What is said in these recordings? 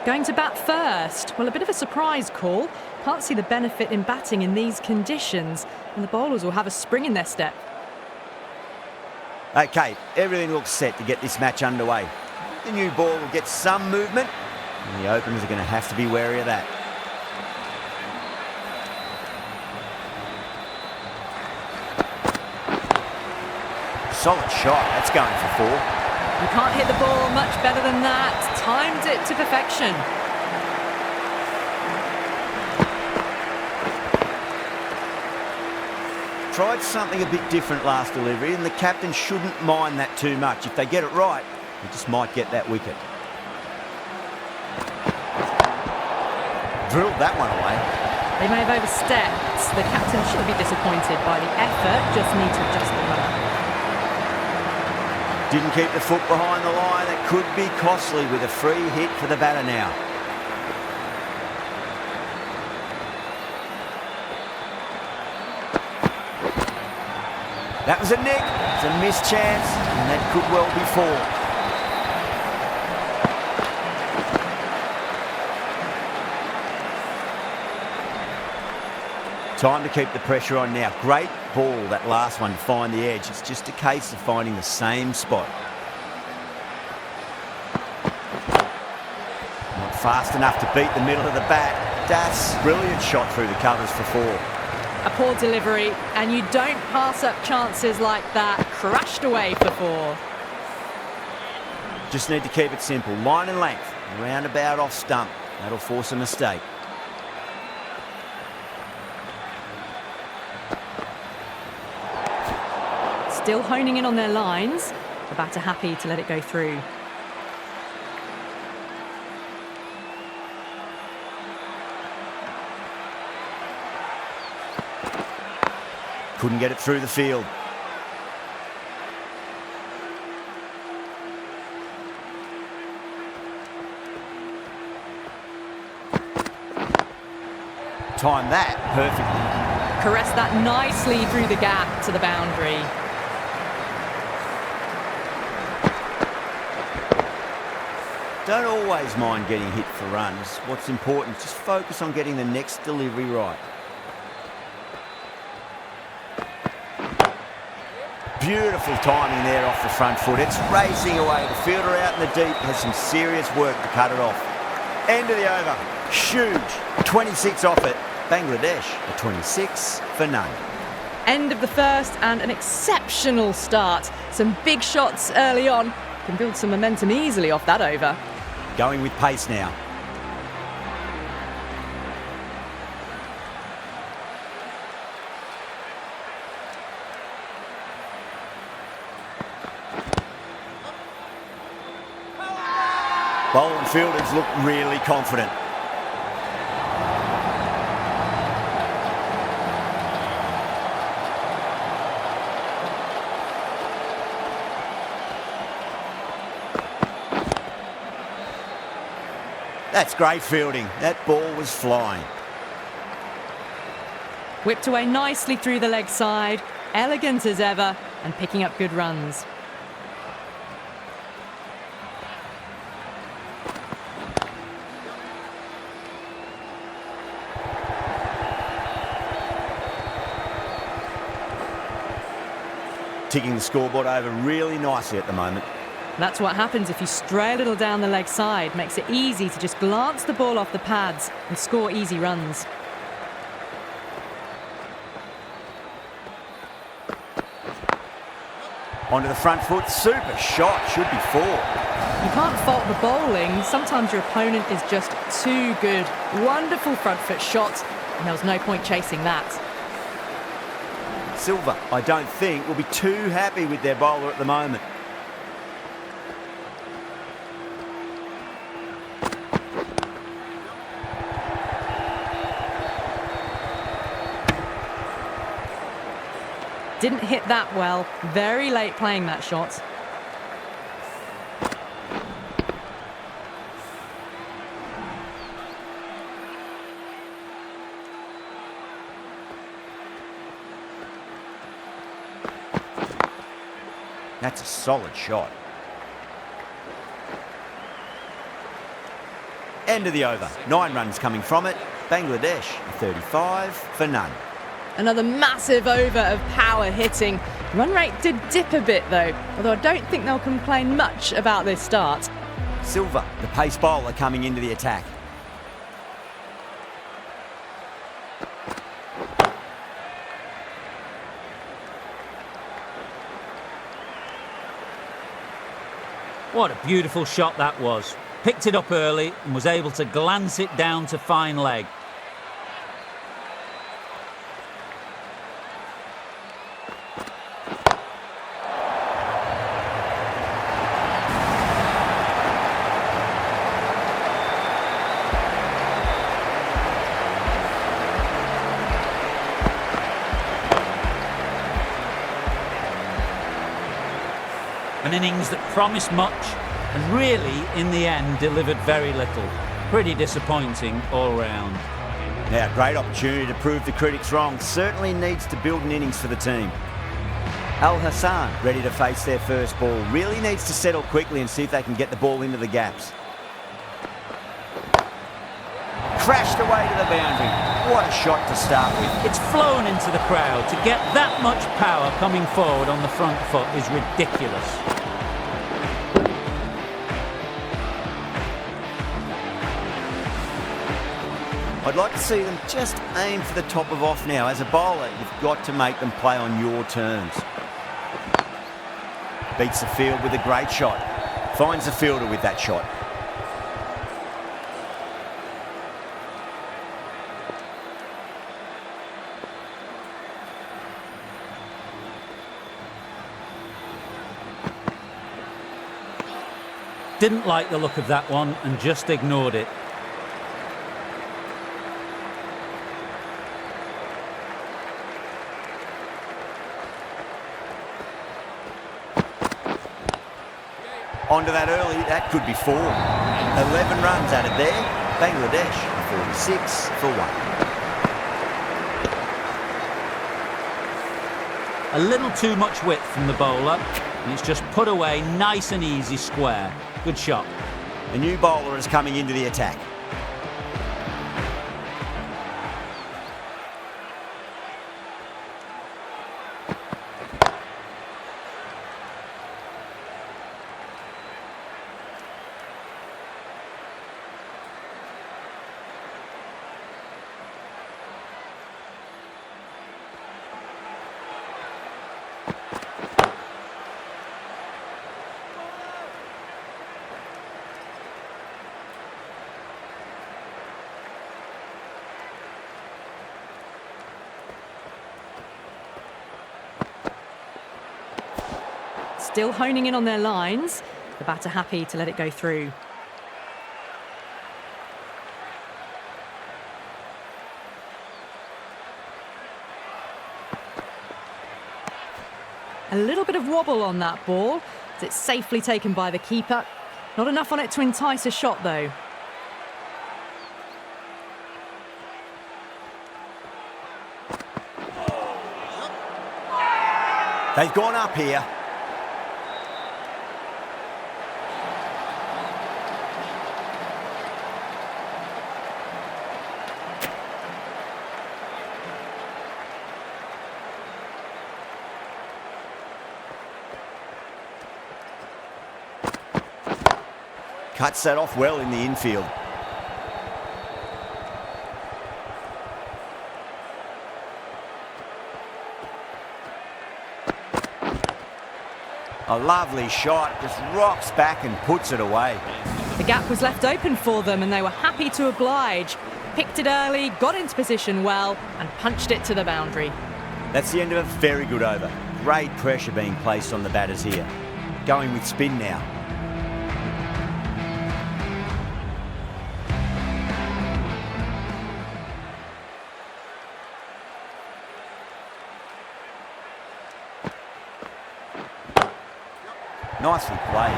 Going to bat first. Well, a bit of a surprise call. Can't see the benefit in batting in these conditions. And the bowlers will have a spring in their step. OK, everything looks set to get this match underway. The new ball will get some movement, and the openers are going to have to be wary of that. Solid shot, that's going for 4. You can't hit the ball much better than that. Timed it to perfection. Tried something a bit different last delivery, and the captain shouldn't mind that too much. If they get it right, they just might get that wicket. Drilled that one away. They may have overstepped. The captain shouldn't be disappointed by the effort, just need to adjust the run. Didn't keep the foot behind the line. That could be costly with a free hit for the batter now. That was a nick. It's a missed chance, and that could well be 4. Time to keep the pressure on now. Great ball, that last one, to find the edge. It's just a case of finding the same spot. Not fast enough to beat the middle of the bat. That's brilliant shot through the covers for 4. A poor delivery, and you don't pass up chances like that. Crashed away for 4. Just need to keep it simple. Line and length, roundabout off stump. That'll force a mistake. Still honing in on their lines. The batter happy to let it go through. Couldn't get it through the field. Timed that perfectly. Caressed that nicely through the gap to the boundary. Don't always mind getting hit for runs. What's important is just focus on getting the next delivery right. Beautiful timing there off the front foot. It's racing away. The fielder out in the deep has some serious work to cut it off. End of the over. Huge. 26 off it. Bangladesh a 26 for none. End of the first and an exceptional start. Some big shots early on. Can build some momentum easily off that over. Going with pace now. Bowler and fielders look really confident. That's great fielding. That ball was flying. Whipped away nicely through the leg side. Elegant as ever and picking up good runs. Ticking the scoreboard over really nicely at the moment. That's what happens if you stray a little down the leg side. Makes it easy to just glance the ball off the pads and score easy runs. Onto the front foot, super shot, should be 4. You can't fault the bowling. Sometimes your opponent is just too good. Wonderful front foot shot, and there was no point chasing that. Silva, I don't think, will be too happy with their bowler at the moment. Didn't hit that well. Very late playing that shot. That's a solid shot. End of the over. 9 runs coming from it. Bangladesh, 35 for none. Another massive over of power hitting. Run rate did dip a bit though, although I don't think they'll complain much about this start. Silva, the pace bowler, coming into the attack. What a beautiful shot that was. Picked it up early and was able to glance it down to fine leg. An innings that promised much and really, in the end, delivered very little. Pretty disappointing all round. Now, great opportunity to prove the critics wrong. Certainly needs to build an innings for the team. Al Hassan, ready to face their first ball. Really needs to settle quickly and see if they can get the ball into the gaps. Crashed away to the boundary. What a shot to start with. It's flown into the crowd. To get that much power coming forward on the front foot is ridiculous. I'd like to see them just aim for the top of off now. As a bowler, you've got to make them play on your terms. Beats the field with a great shot. Finds the fielder with that shot. Didn't like the look of that one and just ignored it. Onto that early, that could be 4. 11 runs added there. Bangladesh, 46 for 1. A little too much width from the bowler, and it's just put away nice and easy square. Good shot. A new bowler is coming into the attack. Still honing in on their lines. The batter happy to let it go through. A little bit of wobble on that ball. It's safely taken by the keeper. Not enough on it to entice a shot though. They've gone up here. Cuts that off well in the infield. A lovely shot, just rocks back and puts it away. The gap was left open for them and they were happy to oblige. Picked it early, got into position well and punched it to the boundary. That's the end of a very good over. Great pressure being placed on the batters here. Going with spin now. Nicely played.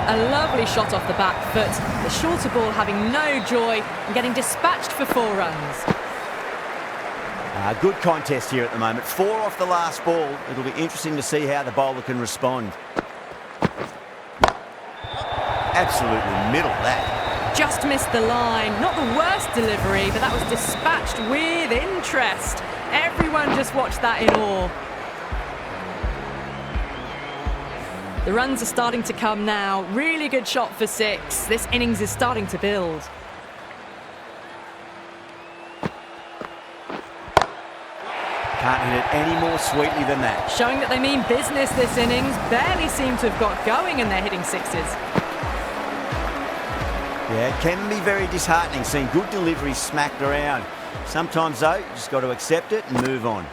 A lovely shot off the back foot. The shorter ball having no joy and getting dispatched for 4 runs. Good contest here at the moment. 4 off the last ball. It'll be interesting to see how the bowler can respond. Absolutely middle that. just missed the line. Not the worst delivery, but that was dispatched with interest. Everyone just watched that in awe. The runs are starting to come now. Really good shot for 6. This innings is starting to build. Can't hit it any more sweetly than that. Showing that they mean business this innings. Barely seem to have got going and they're hitting 6s. Yeah, it can be very disheartening seeing good deliveries smacked around. Sometimes, though, you just got to accept it and move on.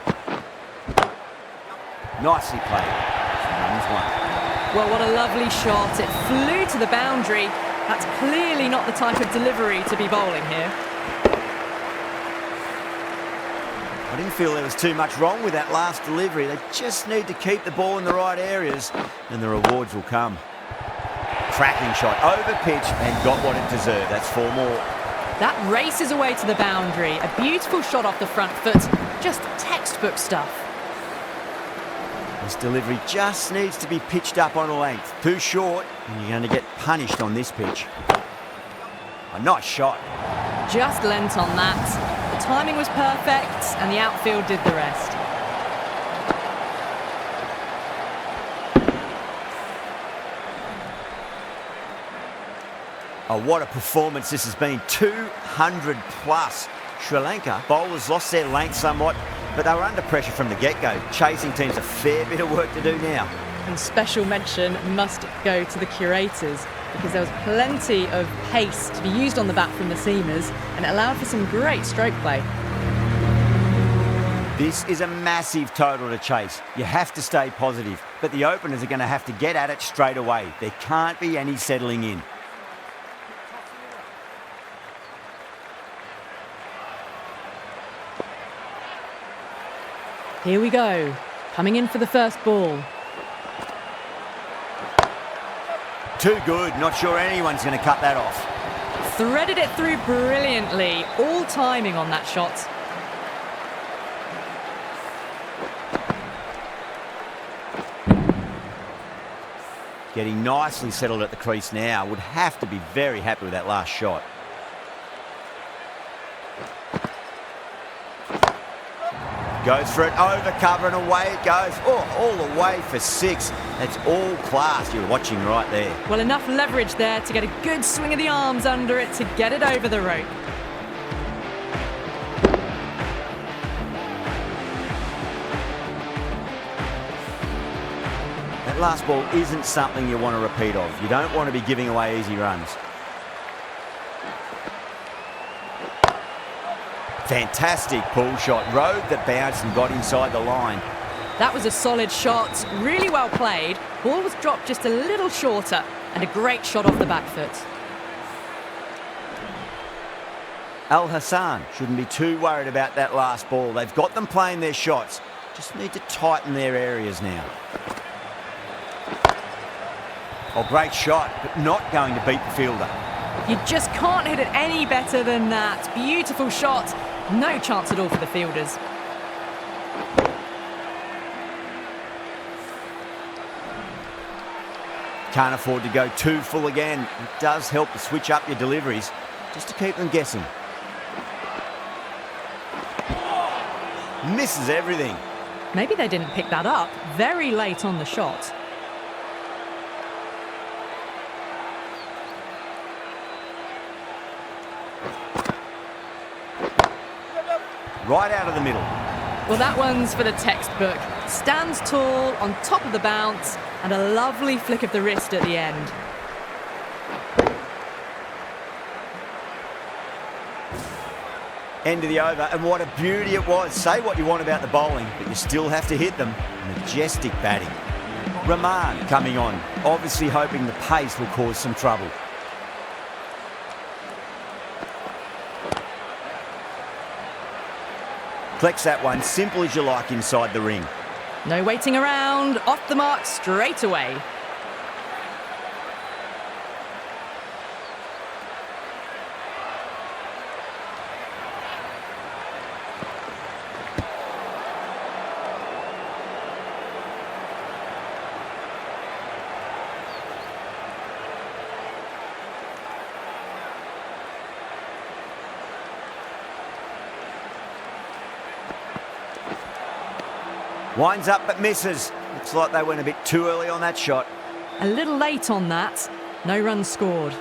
Nicely played. Runs 1. Well, what a lovely shot. It flew to the boundary. That's clearly not the type of delivery to be bowling here. I didn't feel there was too much wrong with that last delivery. They just need to keep the ball in the right areas and the rewards will come. Cracking shot, over pitch and got what it deserved. That's 4 more. That races away to the boundary. A beautiful shot off the front foot. Just textbook stuff. This delivery just needs to be pitched up on a length. Too short and you're going to get punished on this pitch. A nice shot. Just lent on that. The timing was perfect and the outfield did the rest. Oh, what a performance this has been. 200 plus. Sri Lanka bowlers lost their length somewhat, but they were under pressure from the get-go. Chasing teams a fair bit of work to do now. And special mention must go to the curators, because there was plenty of pace to be used on the bat from the seamers and it allowed for some great stroke play. This is a massive total to chase. You have to stay positive, but the openers are going to have to get at it straight away. There can't be any settling in. Here we go, coming in for the first ball. Too good, not sure anyone's going to cut that off. Threaded it through brilliantly, all timing on that shot. Getting nicely settled at the crease now. Would have to be very happy with that last shot. Goes for it, over cover and away it goes. Oh, all the way for 6. That's all class. You're watching right there. Well, enough leverage there to get a good swing of the arms under it to get it over the rope. That last ball isn't something you want to repeat of. You don't want to be giving away easy runs. Fantastic pull shot. Rode the bounce and got inside the line. That was a solid shot, really well played. Ball was dropped just a little shorter and a great shot off the back foot. Al Hassan shouldn't be too worried about that last ball. They've got them playing their shots. Just need to tighten their areas now. Oh, great shot, but not going to beat the fielder. You just can't hit it any better than that. Beautiful shot. No chance at all for the fielders. Can't afford to go too full again. It does help to switch up your deliveries just to keep them guessing. Misses everything. Maybe they didn't pick that up very late on the shot. Right out of the middle. Well, that one's for the textbook. Stands tall, on top of the bounce, and a lovely flick of the wrist at the end. End of the over, and what a beauty it was. Say what you want about the bowling, but you still have to hit them. Majestic batting. Rahman coming on, obviously hoping the pace will cause some trouble. Collects that one, simple as you like inside the ring. No waiting around, off the mark straight away. Winds up but misses. Looks like they went a bit too early on that shot. A little late on that. No runs scored.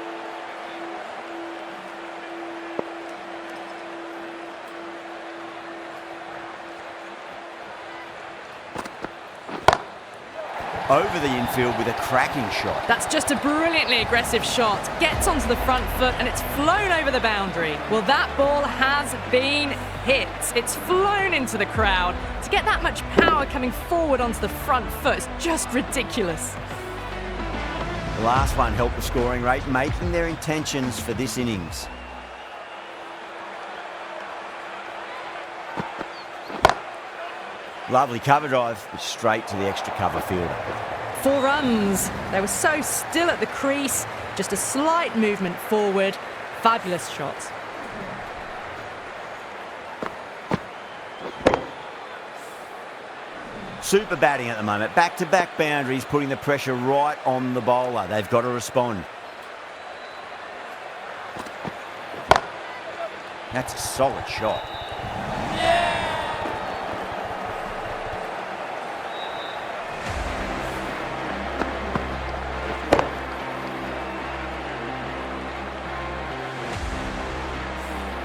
Over the infield with a cracking shot. That's just a brilliantly aggressive shot. Gets onto the front foot and it's flown over the boundary. Well, that ball has been hit. It's flown into the crowd. To get that much power coming forward onto the front foot is just ridiculous. The last one helped the scoring rate, making their intentions for this innings. Lovely cover drive, straight to the extra cover fielder. 4 runs. They were so still at the crease. Just a slight movement forward. Fabulous shot. Super batting at the moment. Back-to-back boundaries, putting the pressure right on the bowler. They've got to respond. That's a solid shot.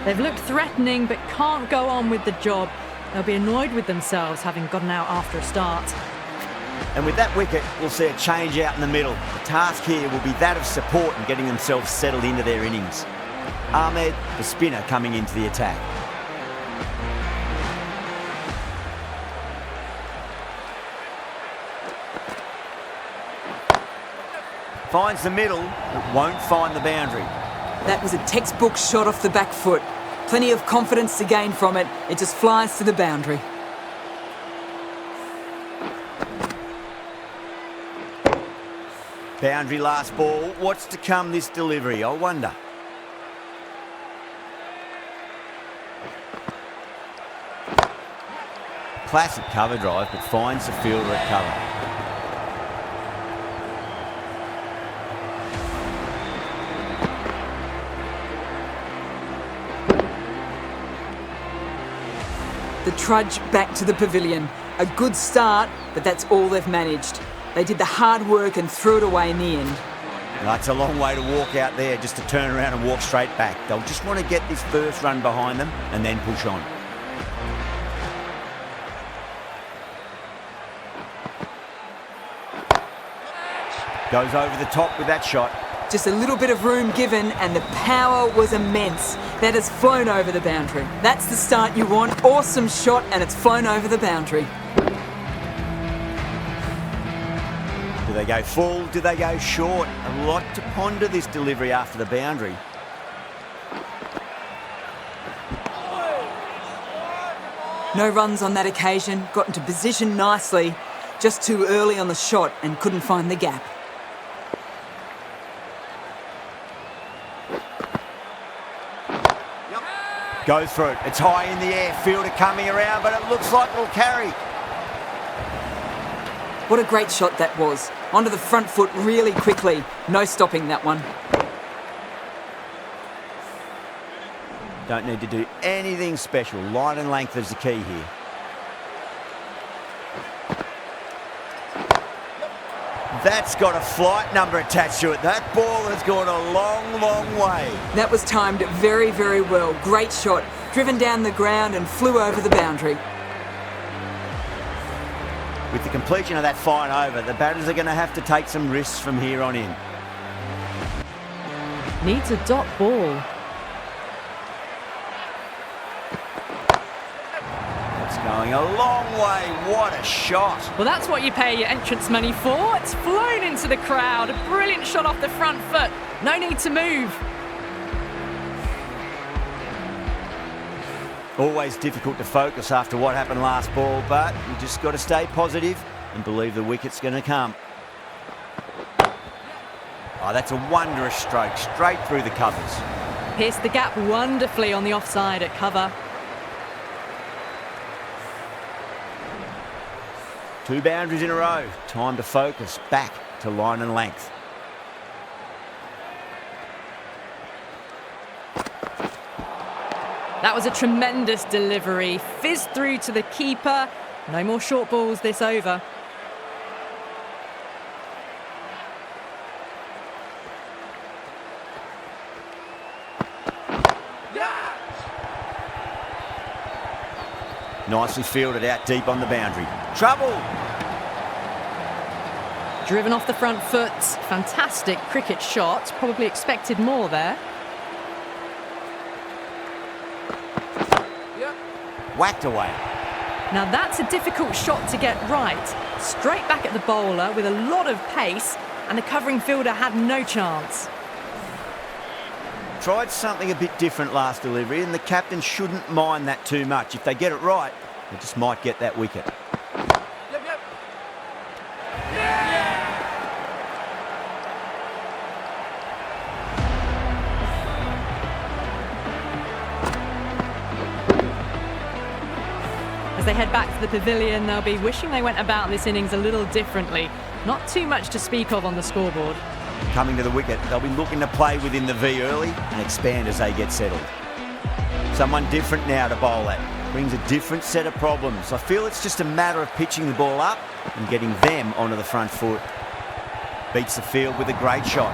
They've looked threatening but can't go on with the job. They'll be annoyed with themselves having gotten out after a start. And with that wicket, we'll see a change out in the middle. The task here will be that of support and getting themselves settled into their innings. Ahmed, the spinner, coming into the attack. Finds the middle, but won't find the boundary. That was a textbook shot off the back foot. Plenty of confidence to gain from it. It just flies to the boundary. Boundary last ball. What's to come this delivery, I wonder? Classic cover drive, but finds the fielder at cover. The trudge back to the pavilion. A good start, but that's all they've managed. They did the hard work and threw it away in the end. That's a long way to walk out there just to turn around and walk straight back. They'll just want to get this first run behind them and then push on. Goes over the top with that shot. Just a little bit of room given and the power was immense. That has flown over the boundary. That's the start you want. Awesome shot and it's flown over the boundary. Do they go full? Do they go short? A lot to ponder this delivery after the boundary. No runs on that occasion. Got into position nicely. Just too early on the shot and couldn't find the gap. Goes through it. It's high in the air. Fielder coming around, but it looks like it'll carry. What a great shot that was. Onto the front foot really quickly. No stopping that one. Don't need to do anything special. Line and length is the key here. That's got a flight number attached to it. That ball has gone a long, long way. That was timed very, very well. Great shot. Driven down the ground and flew over the boundary. With the completion of that fine over, the batters are going to have to take some risks from here on in. Needs a dot ball. It's going a long way. What a shot. Well, that's what you pay your entrance money for. It's flown into the crowd. A brilliant shot off the front foot. No need to move. Always difficult to focus after what happened last ball, but you just got to stay positive and believe the wicket's going to come. Oh, that's a wondrous stroke, straight through the covers. Pierced the gap wonderfully on the offside at cover. 2 boundaries in a row. Time to focus back to line and length. That was a tremendous delivery. Fizzed through to the keeper. No more short balls this over. Nicely fielded out deep on the boundary. Trouble! Driven off the front foot. Fantastic cricket shot. Probably expected more there. Whacked away. Now that's a difficult shot to get right. Straight back at the bowler with a lot of pace, and the covering fielder had no chance. Tried something a bit different last delivery, and the captain shouldn't mind that too much. If they get it right, they just might get that wicket. As they head back to the pavilion, they'll be wishing they went about this innings a little differently. Not too much to speak of on the scoreboard. Coming to the wicket, they'll be looking to play within the V early and expand as they get settled. Someone different now to bowl at. Brings a different set of problems. I feel it's just a matter of pitching the ball up and getting them onto the front foot. Beats the field with a great shot.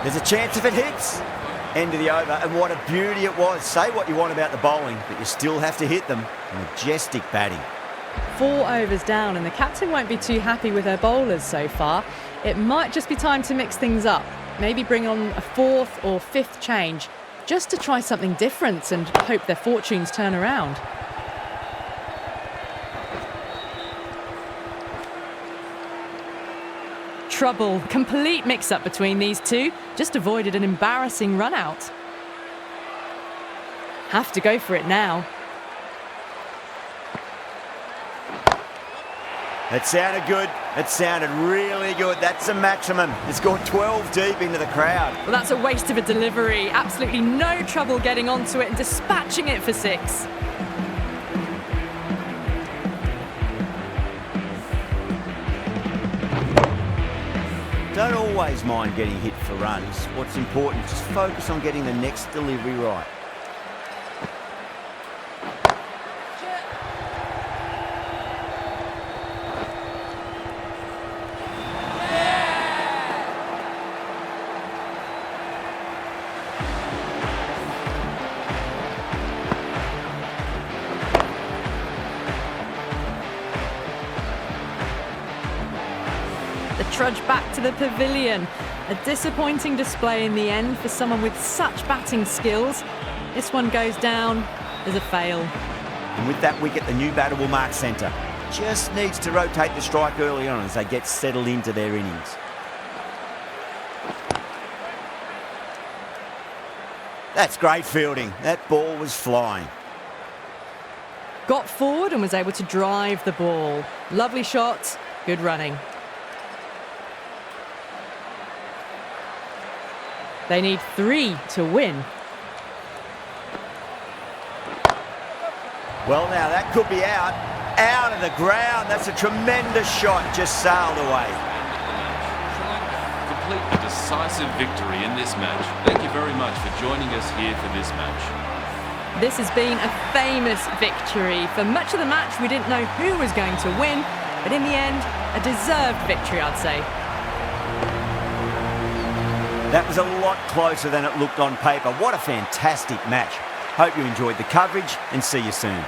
There's a chance if it hits. End of the over, and what a beauty it was. Say what you want about the bowling, but you still have to hit them. Majestic batting. 4 overs down, and the captain won't be too happy with her bowlers so far. It might just be time to mix things up. Maybe bring on a 4th or 5th change, just to try something different and hope their fortunes turn around. Trouble. Complete mix-up between these two. Just avoided an embarrassing run-out. Have to go for it now. It sounded good. It sounded really good. That's a maximum. It's gone 12 deep into the crowd. Well, that's a waste of a delivery. Absolutely no trouble getting onto it and dispatching it for 6. Don't always mind getting hit for runs. What's important, just focus on getting the next delivery right. The trudge back to the pavilion. A disappointing display in the end for someone with such batting skills. This one goes down as a fail. And with that wicket, the new batter will mark centre. Just needs to rotate the strike early on as they get settled into their innings. That's great fielding. That ball was flying. Got forward and was able to drive the ball. Lovely shot, good running. They need 3 to win. Well, now that could be out of the ground. That's a tremendous shot, just sailed away. Complete a decisive victory in this match. Thank you very much for joining us here for this match. This has been a famous victory. For much of the match, we didn't know who was going to win, but in the end, a deserved victory, I'd say. That was a lot closer than it looked on paper. What a fantastic match. Hope you enjoyed the coverage and see you soon.